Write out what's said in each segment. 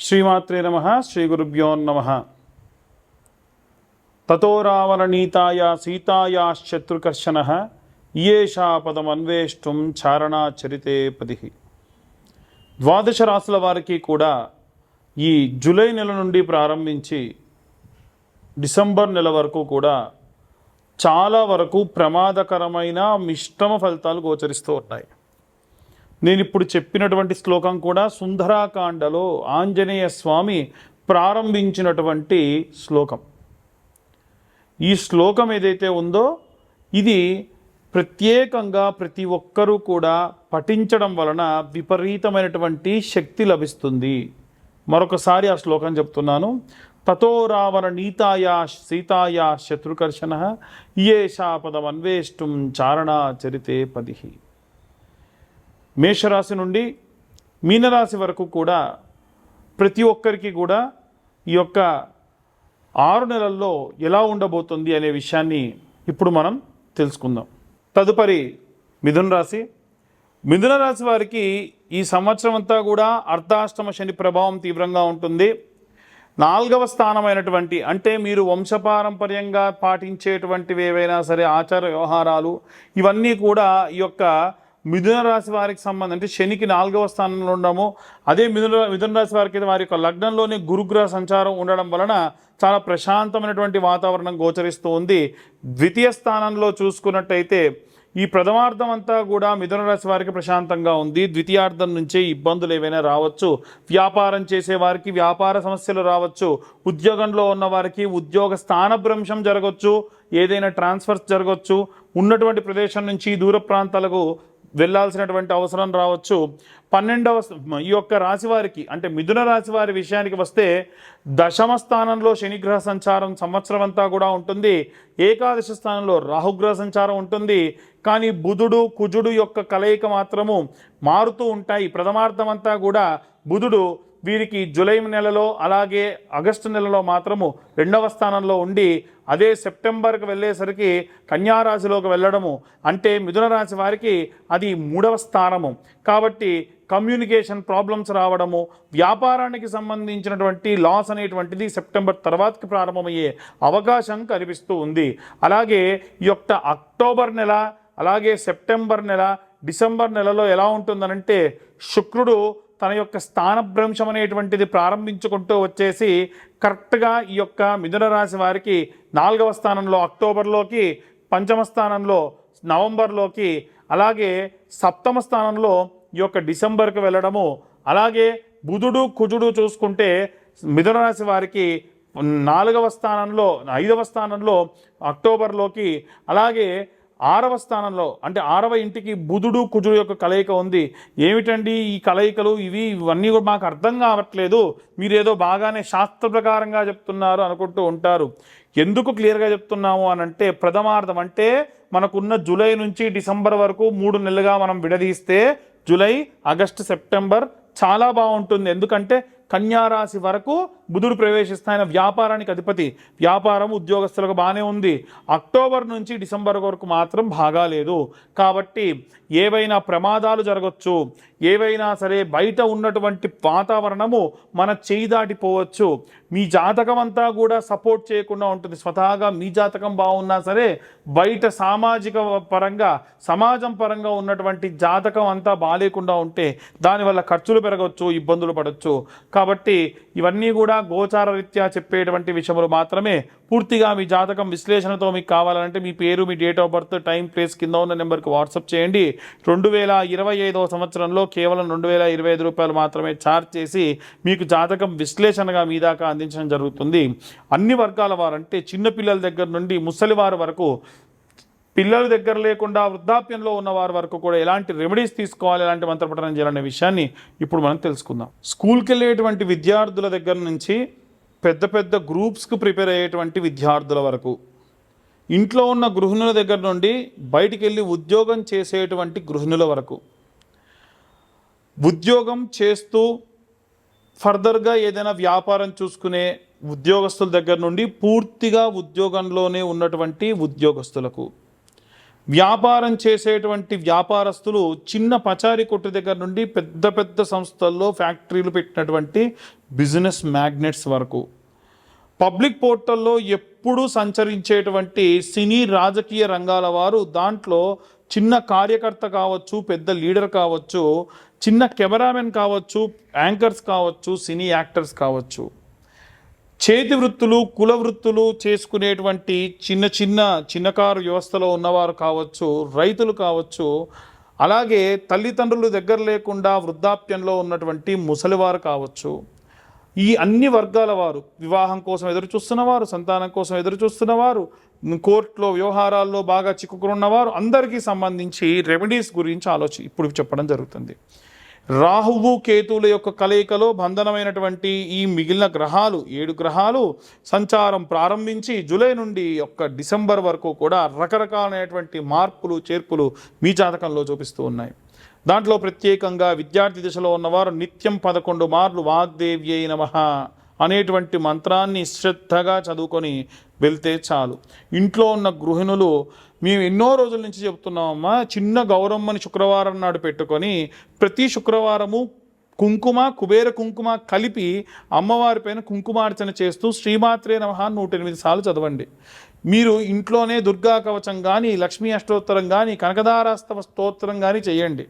శ్రీమాత్రే నమః. శ్రీ గురుభ్యో నమః. తతో రావణనీతాయా సీతాయాశ్చత్రుకర్షణః ఈయేషా పదమన్వేష్టం చారణాచరితే పది. ద్వాదశ రాశుల వారికి కూడా ఈ జూలై నెల నుండి ప్రారంభించి డిసెంబర్ నెల వరకు కూడా చాలా వరకు ప్రమాదకరమైన మిశ్రమ ఫలితాలు గోచరిస్తూ ఉన్నాయి. నేను ఇప్పుడు చెప్పినటువంటి శ్లోకం కూడా సుందరాకాండలో ఆంజనేయ స్వామి ప్రారంభించినటువంటి శ్లోకం. ఈ శ్లోకం ఏదైతే ఉందో ఇది ప్రత్యేకంగా ప్రతి ఒక్కరూ కూడా పఠించడం వలన విపరీతమైనటువంటి శక్తి లభిస్తుంది. మరొకసారి ఆ శ్లోకం చెప్తున్నాను. తతో రావణ నీతాయా సీతాయా శత్రుకర్షణః ఈయేషా పదమన్వేష్టం చారణాచరితే పది. మేషరాశి నుండి మీనరాశి వరకు కూడా ప్రతి ఒక్కరికి కూడా ఈ యొక్క 6 నెలల్లో ఎలా ఉండబోతుంది అనే విషయాన్ని ఇప్పుడు మనం తెలుసుకుందాం. తదుపరి మిథున రాశి. మిథున రాశి వారికి ఈ సంవత్సరం అంతా కూడా అర్ధాష్టమ శని ప్రభావం తీవ్రంగా ఉంటుంది. 4వ స్థానమైనటువంటి అంటే మీరు వంశపారంపర్యంగా పాటించేటువంటివి ఏవైనా సరే ఆచార వ్యవహారాలు ఇవన్నీ కూడా ఈ యొక్క మిథున రాశి వారికి సంబంధం అంటే శనికి 4వ స్థానంలో ఉండడము. అదే మిథున రాశి వారికి వారి యొక్క లగ్నంలోని గురుగ్రహ సంచారం ఉండడం వలన చాలా ప్రశాంతమైనటువంటి వాతావరణం గోచరిస్తూ ఉంది. ద్వితీయ స్థానంలో చూసుకున్నట్టయితే ఈ ప్రథమార్థం అంతా కూడా మిథున రాశి వారికి ప్రశాంతంగా ఉంది. ద్వితీయార్థం నుంచే ఇబ్బందులు ఏవైనా రావచ్చు. వ్యాపారం చేసే వారికి వ్యాపార సమస్యలు రావచ్చు. ఉద్యోగంలో ఉన్న వారికి ఉద్యోగ స్థానభ్రంశం జరగవచ్చు. ఏదైనా ట్రాన్స్ఫర్స్ జరగవచ్చు. ఉన్నటువంటి ప్రదేశం నుంచి దూర ప్రాంతాలకు వెళ్ళాల్సినటువంటి అవసరం రావచ్చు. 12వ ఈ యొక్క రాశి వారికి అంటే మిథున రాశి వారి విషయానికి వస్తే దశమ స్థానంలో శనిగ్రహ సంచారం సంవత్సరం అంతా కూడా ఉంటుంది. ఏకాదశ స్థానంలో రాహుగ్రహ సంచారం ఉంటుంది. కానీ బుధుడు కుజుడు యొక్క కలయిక మాత్రము మారుతూ ఉంటాయి. ప్రథమార్థం అంతా కూడా బుధుడు వీరికి జూలై నెలలో అలాగే ఆగస్టు నెలలో మాత్రము 2వ స్థానంలో ఉండి అదే సెప్టెంబర్కి వెళ్ళేసరికి కన్యారాశిలోకి వెళ్ళడము అంటే మిథున రాశి వారికి అది 3వ స్థానము. కాబట్టి కమ్యూనికేషన్ ప్రాబ్లమ్స్ రావడము, వ్యాపారానికి సంబంధించినటువంటి లాస్ అనేటువంటిది సెప్టెంబర్ తర్వాతకి ప్రారంభమయ్యే అవకాశం కనిపిస్తూ ఉంది. అలాగే ఈ యొక్క అక్టోబర్ నెల అలాగే సెప్టెంబర్ నెల డిసెంబర్ నెలలో ఎలా ఉంటుందనంటే శుక్రుడు తన యొక్క స్థానభ్రంశం అనేటువంటిది ప్రారంభించుకుంటూ వచ్చేసి కరెక్ట్గా ఈ యొక్క మిథున రాశి వారికి 4వ స్థానంలో అక్టోబర్లోకి, 5వ స్థానంలో నవంబర్లోకి, అలాగే 7వ స్థానంలో ఈ యొక్క డిసెంబర్కి వెళ్ళడము. అలాగే బుధుడు కుజుడు చూసుకుంటే మిథున రాశి వారికి 4వ స్థానంలో 5వ స్థానంలో అక్టోబర్లోకి, అలాగే 6వ స్థానంలో అంటే 6వ ఇంటికి బుధుడు కుజుడు యొక్క కలయిక ఉంది. ఏమిటండి ఈ కలయికలు ఇవన్నీ కూడా మాకు అర్థం కావట్లేదు, మీరేదో బాగానే శాస్త్ర ప్రకారంగా చెప్తున్నారు అనుకుంటూ ఉంటారు. ఎందుకు క్లియర్గా చెప్తున్నాము అనంటే ప్రథమార్థం అంటే మనకున్న జూలై నుంచి డిసెంబర్ వరకు 3 నెలలుగా మనం విడదీస్తే జూలై ఆగస్టు సెప్టెంబర్ చాలా బాగుంటుంది. ఎందుకంటే కన్యారాశి వరకు బుధుడు ప్రవేశిస్తాయన వ్యాపారానికి అధిపతి. వ్యాపారం ఉద్యోగస్తులకు బాగానే ఉంది. అక్టోబర్ నుంచి డిసెంబర్ వరకు మాత్రం బాగాలేదు. కాబట్టి ఏవైనా ప్రమాదాలు జరగవచ్చు, ఏవైనా సరే బయట ఉన్నటువంటి వాతావరణము మన చేయి దాటిపోవచ్చు. మీ జాతకం అంతా కూడా సపోర్ట్ చేయకుండా ఉంటుంది. స్వతహాగా మీ జాతకం బాగున్నా సరే బయట సామాజిక పరంగా సమాజం పరంగా ఉన్నటువంటి జాతకం అంతా బాగాలేకుండా ఉంటే దానివల్ల ఖర్చులు పెరగవచ్చు, ఇబ్బందులు పడవచ్చు. కాబట్టి ఇవన్నీ కూడా గోచార రీత్యా చెప్పేటువంటి విషయములు మాత్రమే. పూర్తిగా మీ జాతకం విశ్లేషణతో మీకు కావాలంటే మీ పేరు, మీ date of birth, time, place కింద ఉన్న నెంబర్కి వాట్సాప్ చేయండి. 2025వ సంవత్సరంలో కేవలం 2025 రూపాయలు మాత్రమే ఛార్జ్ చేసి మీకు జాతకం విశ్లేషణగా మీ దాకా అందించడం జరుగుతుంది. అన్ని వర్గాల వారంటే చిన్నపిల్లల దగ్గర నుండి ముసలివారి వరకు, పిల్లల దగ్గర లేకుండా వృద్ధాప్యంలో ఉన్న వారి వరకు కూడా ఎలాంటి రెమెడీస్ తీసుకోవాలి, ఎలాంటి మంత్రపఠనం చేయాలనే విషయాన్ని ఇప్పుడు మనం తెలుసుకుందాం. స్కూల్కి వెళ్ళేటువంటి విద్యార్థుల దగ్గర నుంచి పెద్ద పెద్ద గ్రూప్స్కి ప్రిపేర్ అయ్యేటువంటి విద్యార్థుల వరకు, ఇంట్లో ఉన్న గృహిణుల దగ్గర నుండి బయటికి వెళ్ళి ఉద్యోగం చేసేటువంటి గృహిణుల వరకు, ఉద్యోగం చేస్తూ ఫర్దర్గా ఏదైనా వ్యాపారం చూసుకునే ఉద్యోగస్తుల దగ్గర నుండి పూర్తిగా ఉద్యోగంలోనే ఉన్నటువంటి ఉద్యోగస్తులకు, వ్యాపారం చేసేటువంటి వ్యాపారస్తులు చిన్న పచారీ కొట్టు దగ్గర నుండి పెద్ద పెద్ద సంస్థల్లో ఫ్యాక్టరీలు పెట్టినటువంటి బిజినెస్ మ్యాగ్నెట్స్ వరకు, పబ్లిక్ పోర్టల్లో ఎప్పుడూ సంచరించేటువంటి సినీ రాజకీయ రంగాల వారు, దాంట్లో చిన్న కార్యకర్త కావచ్చు, పెద్ద లీడర్ కావచ్చు, చిన్న కెమెరామెన్ కావచ్చు, యాంకర్స్ కావచ్చు, సినీ యాక్టర్స్ కావచ్చు, చేతి వృత్తులు, కుల వృత్తులు చేసుకునేటువంటి చిన్నకారు వ్యవస్థలో ఉన్నవారు కావచ్చు, రైతులు కావచ్చు, అలాగే తల్లిదండ్రులు దగ్గర లేకుండా వృద్ధాప్యంలో ఉన్నటువంటి ముసలివారు కావచ్చు, ఈ అన్ని వర్గాల వారు, వివాహం కోసం ఎదురు చూస్తున్నవారు, సంతానం కోసం ఎదురు చూస్తున్నవారు, కోర్టులో వ్యవహారాల్లో బాగా చిక్కుకున్నవారు, అందరికీ సంబంధించి రెమెడీస్ గురించి ఇప్పుడు చెప్పడం జరుగుతుంది. రాహువు కేతువుల యొక్క కలయికలో బంధనమైనటువంటి ఈ మిగిలిన గ్రహాలు 7 గ్రహాలు సంచారం ప్రారంభించి జూలై నుండి డిసెంబర్ వరకు కూడా రకరకాలైనటువంటి మార్పులు చేర్పులు మీ జాతకంలో చూపిస్తూ ఉన్నాయి. దాంట్లో ప్రత్యేకంగా విద్యార్థి దశలో ఉన్నవారు నిత్యం 11 మార్లు వాగ్దేవ్యై నమః అనేటువంటి మంత్రాన్ని శ్రద్ధగా చదువుకొని వెళ్తే చాలు. ఇంట్లో ఉన్న గృహిణులు, మేము ఎన్నో రోజుల నుంచి చెప్తున్నామమ్మా, చిన్న గౌరమ్మని శుక్రవారం నాడు పెట్టుకొని ప్రతి శుక్రవారము కుబేర కుంకుమ కలిపి అమ్మవారి పైన కుంకుమార్చన చేస్తూ శ్రీమాత్రే నమః 108 సార్లు చదవండి. మీరు ఇంట్లోనే దుర్గా కవచం కానీ, లక్ష్మీ అష్టోత్తరం కానీ, కనకదారాస్తవ స్తోత్రం కానీ చేయండి.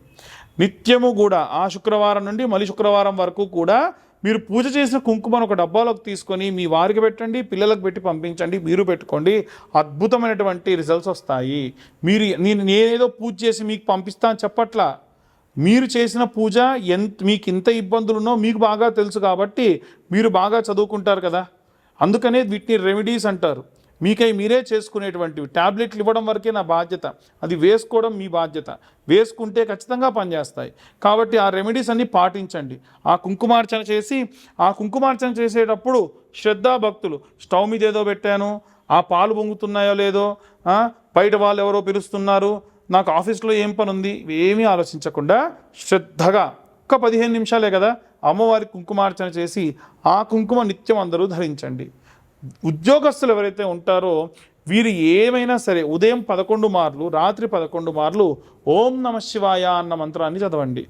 నిత్యము కూడా ఆ శుక్రవారం నుండి మళ్ళీ శుక్రవారం వరకు కూడా మీరు పూజ చేసిన కుంకుమను ఒక డబ్బాలోకి తీసుకొని మీ వారికి పెట్టండి, పిల్లలకు పెట్టి పంపించండి, మీరు పెట్టుకోండి. అద్భుతమైనటువంటి రిజల్ట్స్ వస్తాయి. నేనేదో పూజ చేసి మీకు పంపిస్తాను చెప్పట్లా. మీరు చేసిన పూజ మీకు ఇంత ఇబ్బందులున్నో మీకు బాగా తెలుసు కాబట్టి మీరు బాగా చదువుకుంటారు కదా, అందుకనే వీటిని రెమెడీస్ అంటారు. మీరే చేసుకునేటువంటివి. ట్యాబ్లెట్లు ఇవ్వడం వరకే నా బాధ్యత, అది వేసుకోవడం మీ బాధ్యత. వేసుకుంటే ఖచ్చితంగా పనిచేస్తాయి. కాబట్టి ఆ రెమెడీస్ అన్నీ పాటించండి. ఆ కుంకుమార్చన చేసేటప్పుడు శ్రద్ధాభక్తులు, స్టవ్ మీద ఏదో పెట్టాను, ఆ పాలు పొంగుతున్నాయో లేదో, బయట వాళ్ళు ఎవరో పిలుస్తున్నారు, నాకు ఆఫీస్లో ఏం పని ఉంది, ఏమీ ఆలోచించకుండా శ్రద్ధగా 15 నిమిషాలే కదా అమ్మవారి కుంకుమార్చన చేసి ఆ కుంకుమ నిత్యం అందరూ ధరించండి. ఉద్యోగస్తులు ఎవరైతే ఉంటారో వీరు ఏమైనా సరే ఉదయం 11 మార్లు, రాత్రి 11 మార్లు ఓం నమ శివాయ అన్న మంత్రాన్ని చదవండి.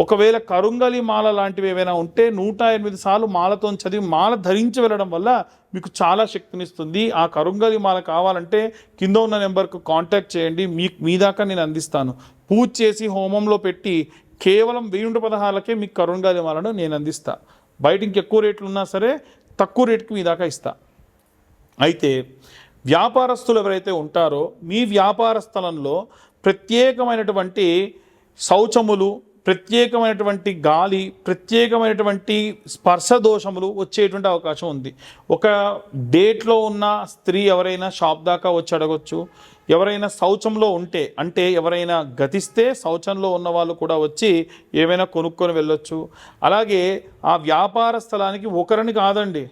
ఒకవేళ కరుంగలి మాల లాంటివి ఏవైనా ఉంటే 108 సార్లు మాలతో చదివి మాల ధరించి వెళ్ళడం వల్ల మీకు చాలా శక్తినిస్తుంది. ఆ కరుంగలి మాల కావాలంటే కింద ఉన్న నెంబర్కు కాంటాక్ట్ చేయండి, మీ దాకా నేను అందిస్తాను. పూజ చేసి హోమంలో పెట్టి కేవలం 1116కే మీకు కరుంగలి మాలను నేను అందిస్తా. బయట ఇంకెక్కువ రేట్లు ఉన్నా సరే తక్కువ రేటుకి మీ దాకా ఇస్తా. అయితే వ్యాపారస్తులు ఎవరైతే ఉంటారో మీ వ్యాపార స్థలంలో ప్రత్యేకమైనటువంటి శౌచములు, ప్రత్యేకమైనటువంటి గాలి, ప్రత్యేకమైనటువంటి స్పర్శ దోషములు వచ్చేటువంటి అవకాశం ఉంది. ఒక డేట్లో ఉన్న స్త్రీ ఎవరైనా షాప్ దాకా వచ్చి అడగొచ్చు. ఎవరైనా శౌచంలో ఉంటే, అంటే ఎవరైనా గతిస్తే శౌచంలో ఉన్న వాళ్ళు కూడా వచ్చి ఏమైనా కొనుక్కొని వెళ్ళొచ్చు. అలాగే ఆ వ్యాపార స్థలానికి ఒకరిని కాదండి,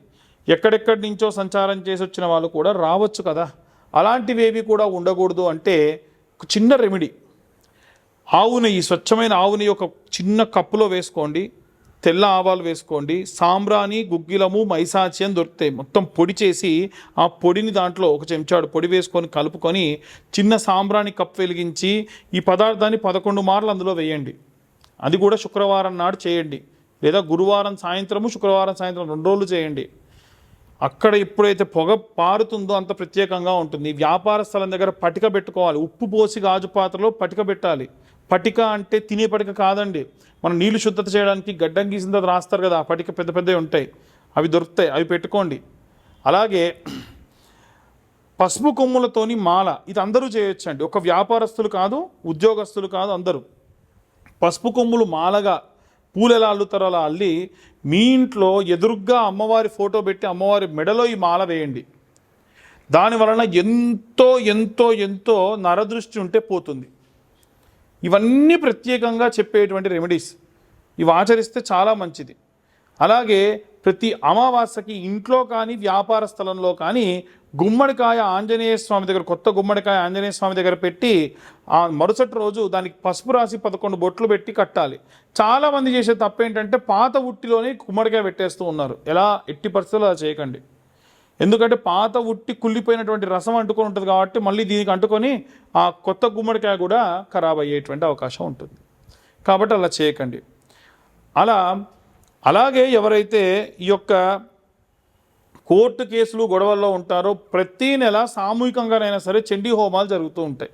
ఎక్కడెక్కడి నుంచో సంచారం చేసి వచ్చిన వాళ్ళు కూడా రావచ్చు కదా. అలాంటివేవి కూడా ఉండకూడదు అంటే చిన్న రెమెడీ, ఆవు నెయ్యి, స్వచ్ఛమైన ఆవు నెయ్యి ఒక చిన్న కప్పులో వేసుకోండి, తెల్ల ఆవాలు వేసుకోండి, సాంబ్రాణి, గుగ్గిలము, మైసాచి అని దొరుకుతాయి. మొత్తం పొడి చేసి ఆ పొడిని దాంట్లో ఒక చెంచాడు పొడి వేసుకొని కలుపుకొని చిన్న సాంబ్రాణి కప్పు వెలిగించి ఈ పదార్థాన్ని 11 మార్లు అందులో వేయండి. అది కూడా శుక్రవారం నాడు చేయండి, లేదా గురువారం సాయంత్రము, శుక్రవారం సాయంత్రం 2 రోజులు చేయండి. అక్కడ ఎప్పుడైతే పొగ పారుతుందో అంత ప్రత్యేకంగా ఉంటుంది. వ్యాపార స్థలం దగ్గర పటిక పెట్టుకోవాలి, ఉప్పు పోసి గాజు పాత్రలో పటిక పెట్టాలి. పటిక అంటే తినే పటిక కాదండి, మనం నీళ్లు శుద్ధత చేయడానికి గడ్డం గీసిన తర్వాత రాస్తారు కదా, ఆ పటిక పెద్ద పెద్దవి ఉంటాయి, అవి దొరుకుతాయి, అవి పెట్టుకోండి. అలాగే పసుపు కొమ్ములతోని మాల, ఇది అందరూ చేయొచ్చండి. ఒక వ్యాపారస్తులు కాదు, ఉద్యోగస్తులు కాదు, అందరూ పసుపు కొమ్ములు మాలగా పూలు ఎలా అల్లుతారో అలా అల్లి మీ ఇంట్లో ఎదురుగ్గా అమ్మవారి ఫోటో పెట్టి అమ్మవారి మెడలో ఈ మాల వేయండి. దానివలన ఎంతో ఎంతో ఎంతో నరదృష్టి ఉంటే పోతుంది. ఇవన్నీ ప్రత్యేకంగా చెప్పేటువంటి రెమెడీస్, ఇవి ఆచరిస్తే చాలా మంచిది. అలాగే ప్రతి అమావాస్యకి ఇంట్లో కానీ వ్యాపార స్థలంలో కానీ గుమ్మడికాయ ఆంజనేయ స్వామి దగ్గర, కొత్త గుమ్మడికాయ ఆంజనేయ స్వామి దగ్గర పెట్టి ఆ మరుసటి రోజు దానికి పసుపు రాసి 11 బొట్లు పెట్టి కట్టాలి. చాలామంది చేసే తప్పు ఏంటంటే పాత ఉట్టిలోనే గుమ్మడికాయ పెట్టేస్తూ ఉన్నారు. ఎలా, ఎట్టి పరిస్థితుల్లో అలా చేయకండి. ఎందుకంటే పాత ఉట్టి కుళ్ళిపోయినటువంటి రసం అంటుకొని ఉంటుంది కాబట్టి మళ్ళీ దీనికి అంటుకొని ఆ కొత్త గుమ్మడికాయ కూడా ఖరాబ్ అయ్యేటువంటి అవకాశం ఉంటుంది. కాబట్టి అలా చేయకండి. అలాగే ఎవరైతే ఈ యొక్క కోర్టు కేసులు గొడవల్లో ఉంటారో ప్రతీ నెల సామూహికంగానైనా సరే చండీ హోమాలు జరుగుతూ ఉంటాయి.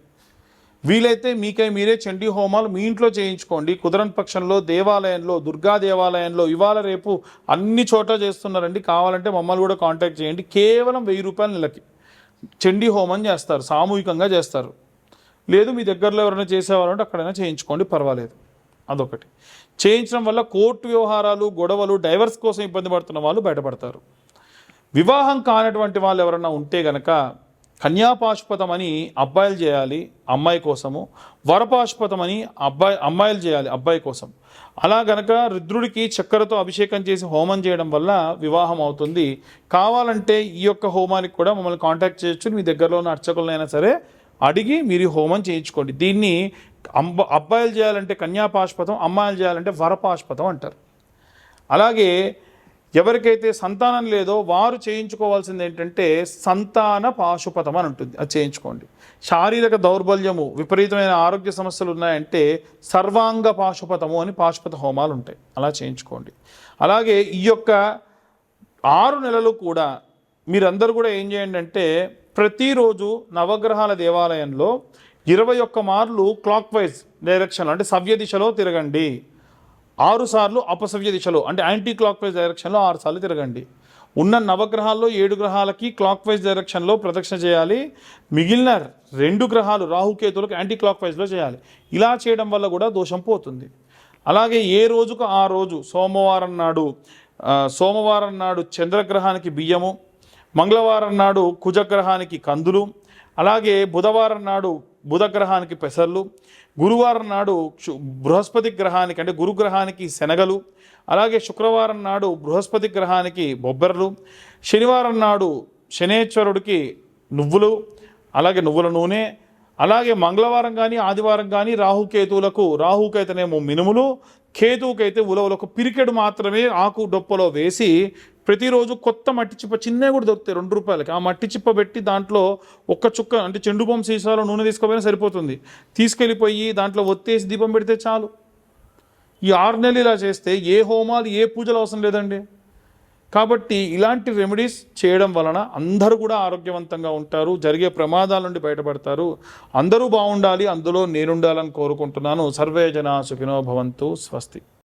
వీలైతే మీకై మీరే చండీ హోమాలు మీ ఇంట్లో చేయించుకోండి. కుదరని పక్షంలో దేవాలయంలో, దుర్గా దేవాలయంలో ఇవాళ రేపు అన్ని చోట్ల చేస్తున్నారండి. కావాలంటే మమ్మల్ని కూడా కాంటాక్ట్ చేయండి. కేవలం 1000 రూపాయల నెలకి చండీ హోమం చేస్తారు, సామూహికంగా చేస్తారు. లేదు మీ దగ్గరలో ఎవరైనా చేసేవారంటే అక్కడైనా చేయించుకోండి, పర్వాలేదు. అదొకటి. చేయించడం వల్ల కోర్టు వ్యవహారాలు, గొడవలు, డైవర్స్ కోసం ఇబ్బంది పడుతున్న వాళ్ళు బయటపడతారు. వివాహం కానటువంటి వాళ్ళు ఎవరన్నా ఉంటే గనక కన్యాపాశుపతం అని అబ్బాయిలు చేయాలి అమ్మాయి కోసము, వరపాశుపతం అని అమ్మాయిలు చేయాలి అబ్బాయి కోసం. అలా గనక రుద్రుడికి చక్కెరతో అభిషేకం చేసి హోమం చేయడం వల్ల వివాహం అవుతుంది. కావాలంటే ఈ యొక్క హోమానికి కూడా మమ్మల్ని కాంటాక్ట్ చేయొచ్చు. మీ దగ్గరలో ఉన్న అర్చకులనైనా సరే అడిగి మీరు హోమం చేయించుకోండి. దీన్ని అబ్బాయిలు చేయాలంటే కన్యాపాశుపతం, అమ్మాయిలు చేయాలంటే వరపాశుపతం అంటారు. అలాగే ఎవరికైతే సంతానం లేదో వారు చేయించుకోవాల్సింది ఏంటంటే సంతాన పాశుపతం అని ఉంటుంది, అది చేయించుకోండి. శారీరక దౌర్బల్యము, విపరీతమైన ఆరోగ్య సమస్యలు ఉన్నాయంటే సర్వాంగ పాశుపతము అని పాశుపత హోమాలు ఉంటాయి, అలా చేయించుకోండి. అలాగే ఈ యొక్క 6 నెలలు కూడా మీరందరూ కూడా ఏం చేయండి అంటే ప్రతిరోజు నవగ్రహాల దేవాలయంలో 21 మార్లు క్లాక్ వైజ్ డైరెక్షన్ అంటే సవ్య దిశలో తిరగండి. 6 సార్లు అపసవ్య దిశలో అంటే యాంటీ క్లాక్ వైజ్ డైరెక్షన్లో 6 సార్లు తిరగండి. ఉన్న నవగ్రహాల్లో 7 గ్రహాలకి క్లాక్ వైజ్ డైరెక్షన్లో ప్రదక్షిణ చేయాలి. మిగిలిన 2 గ్రహాలు రాహుకేతులకు యాంటీ క్లాక్ వైజ్లో చేయాలి. ఇలా చేయడం వల్ల కూడా దోషం పోతుంది. అలాగే ఏ రోజుకు ఆ రోజు సోమవారం నాడు చంద్రగ్రహానికి బియ్యము, మంగళవారం నాడు కుజగ్రహానికి కందులు, అలాగే బుధవారం నాడు బుధగ్రహానికి పెసర్లు, గురువారం నాడు బృహస్పతి గ్రహానికి అంటే గురుగ్రహానికి శనగలు, అలాగే శుక్రవారం నాడు బృహస్పతి గ్రహానికి బొబ్బెరలు, శనివారం నాడు శనేశ్వరుడికి నువ్వులు, అలాగే నువ్వుల నూనె, అలాగే మంగళవారం కానీ ఆదివారం కానీ రాహుకైతేనేమో మినుములు, కేతువుకైతే ఉలవలకు పిరికెడు మాత్రమే ఆకు డొప్పలో వేసి ప్రతిరోజు కొత్త మట్టి చిప్ప చిన్నవి కూడా దొరుకుతాయి 2 రూపాయలకి. ఆ మట్టి చిప్ప పెట్టి దాంట్లో ఒక్క చుక్క అంటే చెండు బొమ్మ సీసాలో నూనె తీసుకోపోయినా సరిపోతుంది. తీసుకెళ్ళిపోయి దాంట్లో ఒత్తేసి దీపం పెడితే చాలు. ఈ 6 నెలలు ఇలా చేస్తే ఏ హోమాలు ఏ పూజలు అవసరం లేదండి. కాబట్టి ఇలాంటి రెమెడీస్ చేయడం వలన అందరూ కూడా ఆరోగ్యవంతంగా ఉంటారు, జరిగే ప్రమాదాల నుండి బయటపడతారు. అందరూ బాగుండాలి, అందులో నేనుండాలని కోరుకుంటున్నాను. సర్వే జనా సుఖినో భవంతు. స్వస్తి.